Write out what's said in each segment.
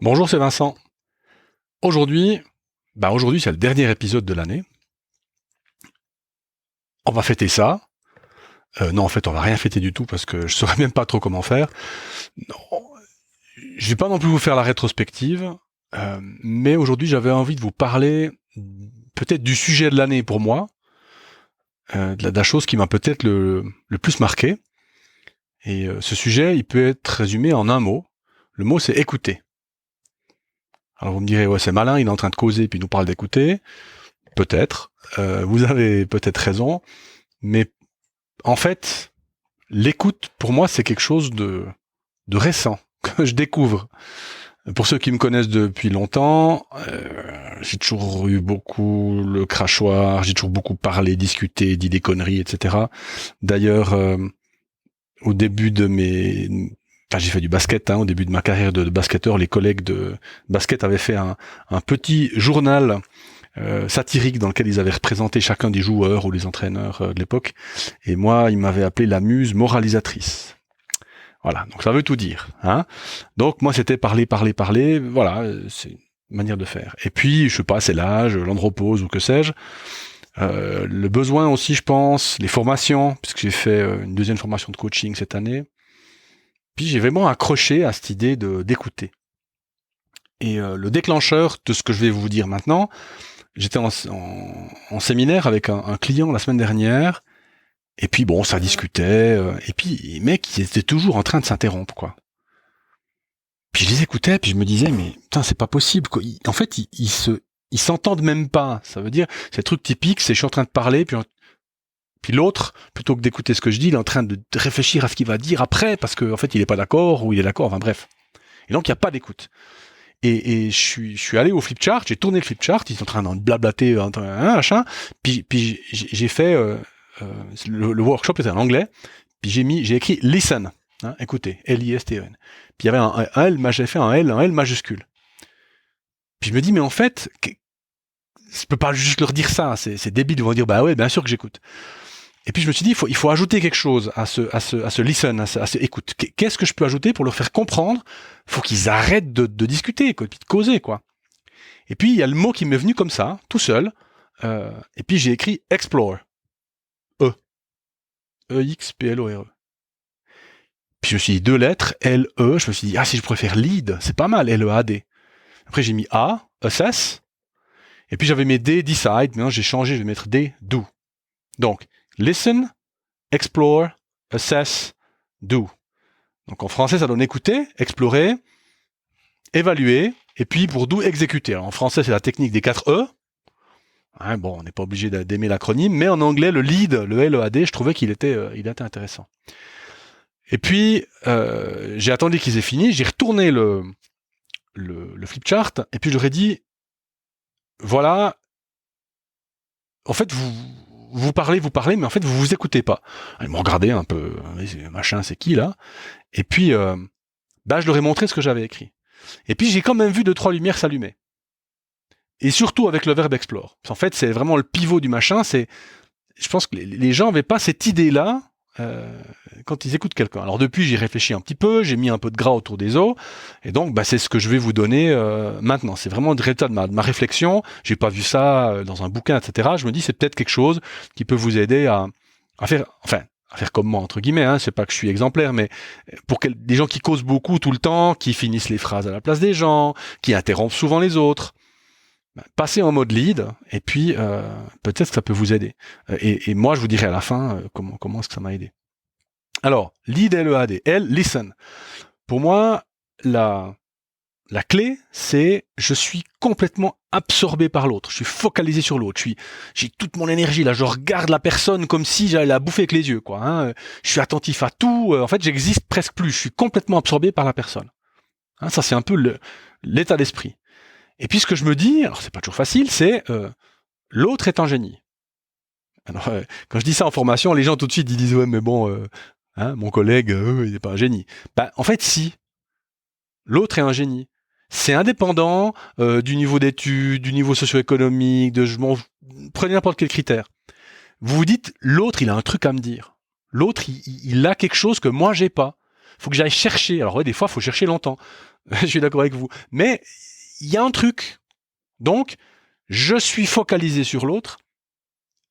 Bonjour, c'est Vincent. Aujourd'hui, aujourd'hui c'est le dernier épisode de l'année. On va fêter ça. Non, en fait, on va rien fêter du tout parce que je saurais même pas trop comment faire. Non, je vais pas non plus vous faire la rétrospective, mais aujourd'hui j'avais envie de vous parler peut-être du sujet de l'année pour moi, de la chose qui m'a peut-être le plus marqué. Et ce sujet, il peut être résumé en un mot. Le mot, c'est écouter. Alors vous me direz, ouais, c'est malin, il est en train de causer puis il nous parle d'écouter. Peut-être. Vous avez peut-être raison. Mais en fait, l'écoute, pour moi, c'est quelque chose de récent, que je découvre. Pour ceux qui me connaissent depuis longtemps, j'ai toujours eu beaucoup le crachoir, j'ai toujours beaucoup parlé, discuté, dit des conneries, etc. D'ailleurs, au début de j'ai fait du basket, au début de ma carrière de basketteur, les collègues de basket avaient fait un petit journal satirique dans lequel ils avaient représenté chacun des joueurs ou les entraîneurs de l'époque. Et moi, ils m'avaient appelé la muse moralisatrice. Voilà, donc ça veut tout dire. Donc moi, c'était parler. Voilà, c'est une manière de faire. Et puis, je sais pas, c'est l'âge, l'andropause ou que sais-je. Le besoin aussi, je pense, les formations, puisque j'ai fait une deuxième formation de coaching cette année. Puis j'ai vraiment accroché à cette idée d'écouter. Et le déclencheur de ce que je vais vous dire maintenant, j'étais en séminaire avec un client la semaine dernière, et puis bon, ça discutait, et puis les mecs, ils étaient toujours en train de s'interrompre, quoi. Puis je les écoutais, puis je me disais, mais putain, c'est pas possible, quoi. En fait, ils s'entendent même pas. Ça veut dire, c'est le truc typique, c'est je suis en train de parler, puis l'autre, plutôt que d'écouter ce que je dis, il est en train de réfléchir à ce qu'il va dire après, parce qu'en fait, il est pas d'accord, ou il est d'accord, enfin bref. Et donc, il n'y a pas d'écoute. Et je suis allé au flipchart, j'ai tourné le flipchart, ils sont en train d'en blablater, machin. Puis j'ai fait le workshop était en anglais. Puis j'ai écrit listen, écoutez, L-I-S-T-E-N. Puis il y avait un L, j'ai fait un L majuscule. Puis je me dis mais en fait, je peux pas juste leur dire ça, c'est débile, ils vont dire bah ouais, bien sûr que j'écoute. Et puis je me suis dit il faut ajouter quelque chose à ce listen, à ce écoute. Qu'est-ce que je peux ajouter pour leur faire comprendre? Faut qu'ils arrêtent de discuter, quoi, puis de causer, quoi. Et puis il y a le mot qui m'est venu comme ça, tout seul. Et puis j'ai écrit explore, E-X-P-L-O-R-E. Puis je me suis dit deux lettres, L-E. Je me suis dit si je préfère lead, c'est pas mal, L-E-A-D. Après j'ai mis A, assess. Et puis j'avais mis D, decide. Maintenant j'ai changé, je vais mettre D, do. Donc listen, explore, assess, do. Donc en français, ça donne écouter, explorer, évaluer, et puis pour do, exécuter. Alors en français, c'est la technique des 4 E. Bon, on n'est pas obligé d'aimer l'acronyme, mais en anglais, le lead, le L-E-A-D, je trouvais qu'il était intéressant. Et puis, j'ai attendu qu'ils aient fini, j'ai retourné le flipchart, et puis j'aurais dit, voilà, en fait, vous parlez, mais en fait, vous vous écoutez pas. Ils m'ont regardé un peu, machin, c'est qui là? Et puis, je leur ai montré ce que j'avais écrit. Et puis, j'ai quand même vu 2-3 lumières s'allumer. Et surtout avec le verbe explore. En fait, c'est vraiment le pivot du machin. Je pense que les gens n'avaient pas cette idée-là quand ils écoutent quelqu'un. Alors depuis, j'ai réfléchi un petit peu, j'ai mis un peu de gras autour des os, et donc c'est ce que je vais vous donner maintenant. C'est vraiment le résultat de ma réflexion. J'ai pas vu ça dans un bouquin, etc. Je me dis c'est peut-être quelque chose qui peut vous aider à faire comme moi entre guillemets. C'est pas que je suis exemplaire, mais pour des gens qui causent beaucoup tout le temps, qui finissent les phrases à la place des gens, qui interrompent souvent les autres. Passez en mode lead, et puis peut-être que ça peut vous aider. Et moi, je vous dirai à la fin comment est-ce que ça m'a aidé. Alors, lead, L-E-A-D, L, listen. Pour moi, la clé, c'est je suis complètement absorbé par l'autre. Je suis focalisé sur l'autre. J'ai toute mon énergie là. Je regarde la personne comme si j'allais la bouffer avec les yeux, quoi. Je suis attentif à tout. En fait, j'existe presque plus. Je suis complètement absorbé par la personne. Ça, c'est un peu l'état d'esprit. Et puis ce que je me dis, alors c'est pas toujours facile, c'est l'autre est un génie. Alors quand je dis ça en formation, les gens tout de suite ils disent ouais mais bon, mon collègue il n'est pas un génie. En fait si, l'autre est un génie. C'est indépendant du niveau d'études, du niveau socio-économique, prenez n'importe quel critère. Vous vous dites l'autre il a un truc à me dire. L'autre il a quelque chose que moi j'ai pas. Faut que j'aille chercher. Alors ouais des fois faut chercher longtemps. Je suis d'accord avec vous. Mais il y a un truc. Donc, je suis focalisé sur l'autre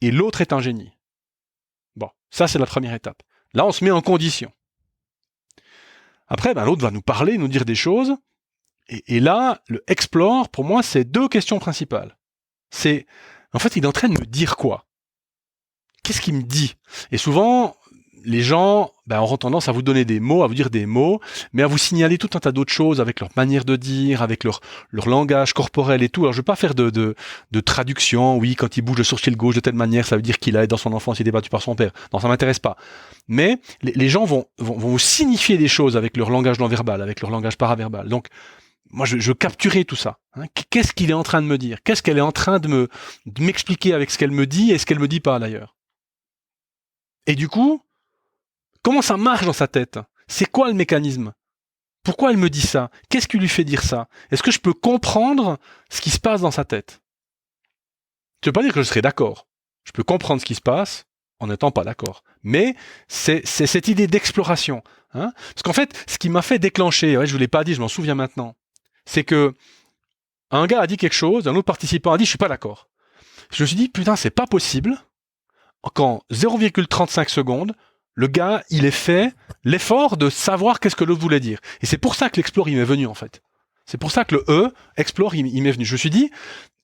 et l'autre est un génie. Bon, ça c'est la première étape. Là, on se met en condition. Après, l'autre va nous parler, nous dire des choses. Et là, le explore, pour moi, c'est 2 questions principales. C'est, en fait, il est en train de me dire quoi? Qu'est-ce qu'il me dit? Et souvent, les gens auront tendance à vous donner des mots, à vous dire des mots, mais à vous signaler tout un tas d'autres choses avec leur manière de dire, avec leur langage corporel et tout. Alors, je vais pas faire de traduction. Oui, quand il bouge le sourcil gauche de telle manière, ça veut dire qu'il a dans son enfance été battu par son père. Non, ça m'intéresse pas. Mais les gens vont vous signifier des choses avec leur langage non verbal, avec leur langage paraverbal. Donc, moi, je capturais tout ça. Hein. Qu'est-ce qu'il est en train de me dire? Qu'est-ce qu'elle est en train de m'expliquer avec ce qu'elle me dit et ce qu'elle me dit pas d'ailleurs? Et du coup, comment ça marche dans sa tête? C'est quoi le mécanisme? Pourquoi elle me dit ça? Qu'est-ce qui lui fait dire ça? Est-ce que je peux comprendre ce qui se passe dans sa tête? Ça veut pas dire que je serai d'accord. Je peux comprendre ce qui se passe en n'étant pas d'accord. Mais c'est cette idée d'exploration. Hein. Parce qu'en fait, ce qui m'a fait déclencher, je vous l'ai pas dit, je m'en souviens maintenant, c'est que un gars a dit quelque chose, un autre participant a dit je suis pas d'accord. Je me suis dit putain, c'est pas possible qu'en 0,35 secondes, le gars, il ait fait l'effort de savoir qu'est-ce que l'autre voulait dire. Et c'est pour ça que l'explore, il m'est venu, en fait. C'est pour ça que le E, explore, il m'est venu. Je me suis dit,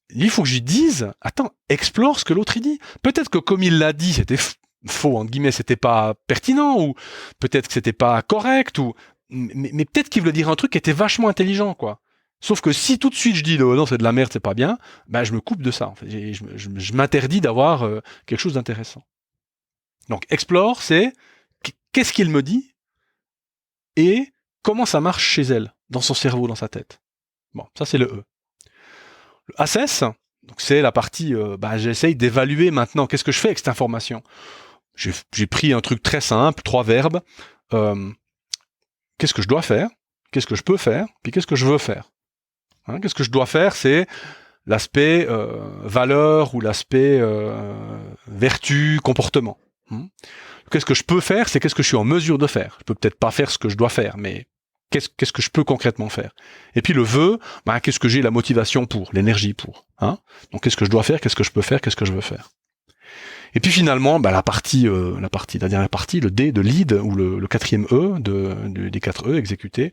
il faut que je lui dise, attends, explore ce que l'autre il dit. Peut-être que comme il l'a dit, c'était faux, entre guillemets, c'était pas pertinent, ou peut-être que c'était pas correct, ou mais peut-être qu'il voulait dire un truc qui était vachement intelligent, quoi. Sauf que si tout de suite je dis non, c'est de la merde, c'est pas bien, je me coupe de ça. En fait. Je m'interdis d'avoir quelque chose d'intéressant. Donc explore, c'est qu'est-ce qu'il me dit et comment ça marche chez elle, dans son cerveau, dans sa tête. Bon, ça c'est le E. Le assess, donc c'est la partie, j'essaye d'évaluer maintenant qu'est-ce que je fais avec cette information. J'ai pris un truc très simple, 3 verbes. Qu'est-ce que je dois faire? Qu'est-ce que je peux faire? Puis qu'est-ce que je veux faire? Hein, qu'est-ce que je dois faire? C'est l'aspect valeur ou l'aspect vertu, comportement. Qu'est-ce que je peux faire? C'est qu'est-ce que je suis en mesure de faire. Je peux peut-être pas faire ce que je dois faire, mais qu'est-ce que je peux concrètement faire? Et puis le vœu, qu'est-ce que j'ai la motivation pour, l'énergie pour. Hein? Donc qu'est-ce que je dois faire? Qu'est-ce que je peux faire? Qu'est-ce que je veux faire? Et puis finalement, la dernière partie, le D de lead ou le 4e E des 4 E exécutés,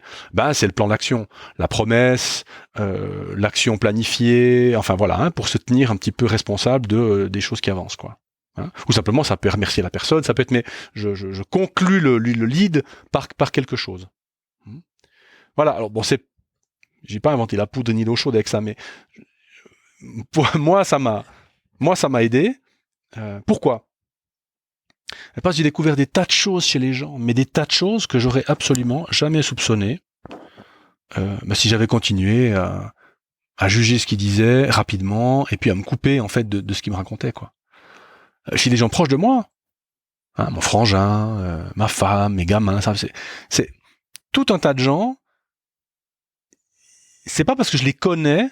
c'est le plan d'action, la promesse, l'action planifiée, enfin voilà, pour se tenir un petit peu responsable des choses qui avancent, quoi. Hein. Ou simplement, ça peut remercier la personne, ça peut être, mais je conclus le lead par quelque chose. Voilà. Alors bon, j'ai pas inventé la poudre ni l'eau chaude avec ça, mais pour moi, ça m'a aidé. Pourquoi? Parce que j'ai découvert des tas de choses chez les gens, mais des tas de choses que j'aurais absolument jamais soupçonnées si j'avais continué à juger ce qu'ils disaient rapidement et puis à me couper en fait de ce qu'ils me racontaient, quoi. Chez des gens proches de moi, hein, mon frangin, ma femme, mes gamins, ça, c'est tout un tas de gens. C'est pas parce que je les connais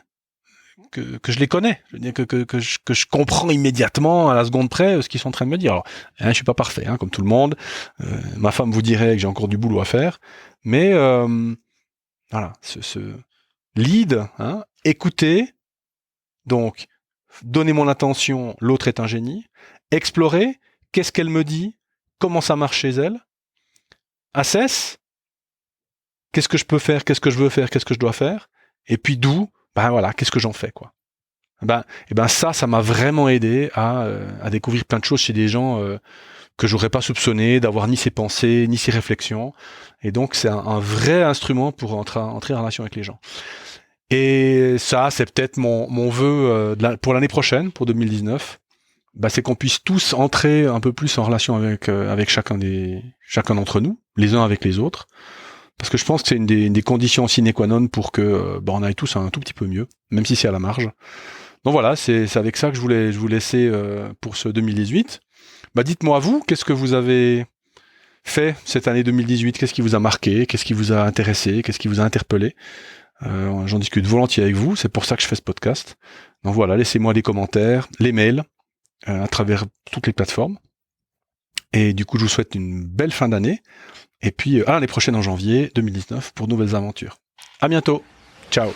que je les connais. Je veux dire que je comprends immédiatement à la seconde près ce qu'ils sont en train de me dire. Alors, je suis pas parfait, comme tout le monde. Ma femme vous dirait que j'ai encore du boulot à faire, mais voilà, ce lead, écoutez, donc donnez mon attention, l'autre est un génie. Explorer, qu'est-ce qu'elle me dit, comment ça marche chez elle. Assess, qu'est-ce que je peux faire, qu'est-ce que je veux faire, qu'est-ce que je dois faire. Et puis d'où, voilà, qu'est-ce que j'en fais, quoi. Ça m'a vraiment aidé à découvrir plein de choses chez des gens que j'aurais pas soupçonné d'avoir ni ses pensées ni ses réflexions. Et donc c'est un vrai instrument pour entrer en relation avec les gens. Et ça, c'est peut-être mon vœu pour l'année prochaine, pour 2019. C'est qu'on puisse tous entrer un peu plus en relation avec chacun d'entre nous, les uns avec les autres. Parce que je pense que c'est une des conditions sine qua non pour que on aille tous un tout petit peu mieux, même si c'est à la marge. Donc voilà, c'est avec ça que je voulais vous laisser pour ce 2018. Dites-moi vous, qu'est-ce que vous avez fait cette année 2018? Qu'est-ce qui vous a marqué? Qu'est-ce qui vous a intéressé? Qu'est-ce qui vous a interpellé? J'en discute volontiers avec vous, c'est pour ça que je fais ce podcast. Donc voilà, laissez-moi des commentaires, les mails, à travers toutes les plateformes. Et du coup, je vous souhaite une belle fin d'année. Et puis à l'année prochaine en janvier 2019 pour de nouvelles aventures. À bientôt. Ciao.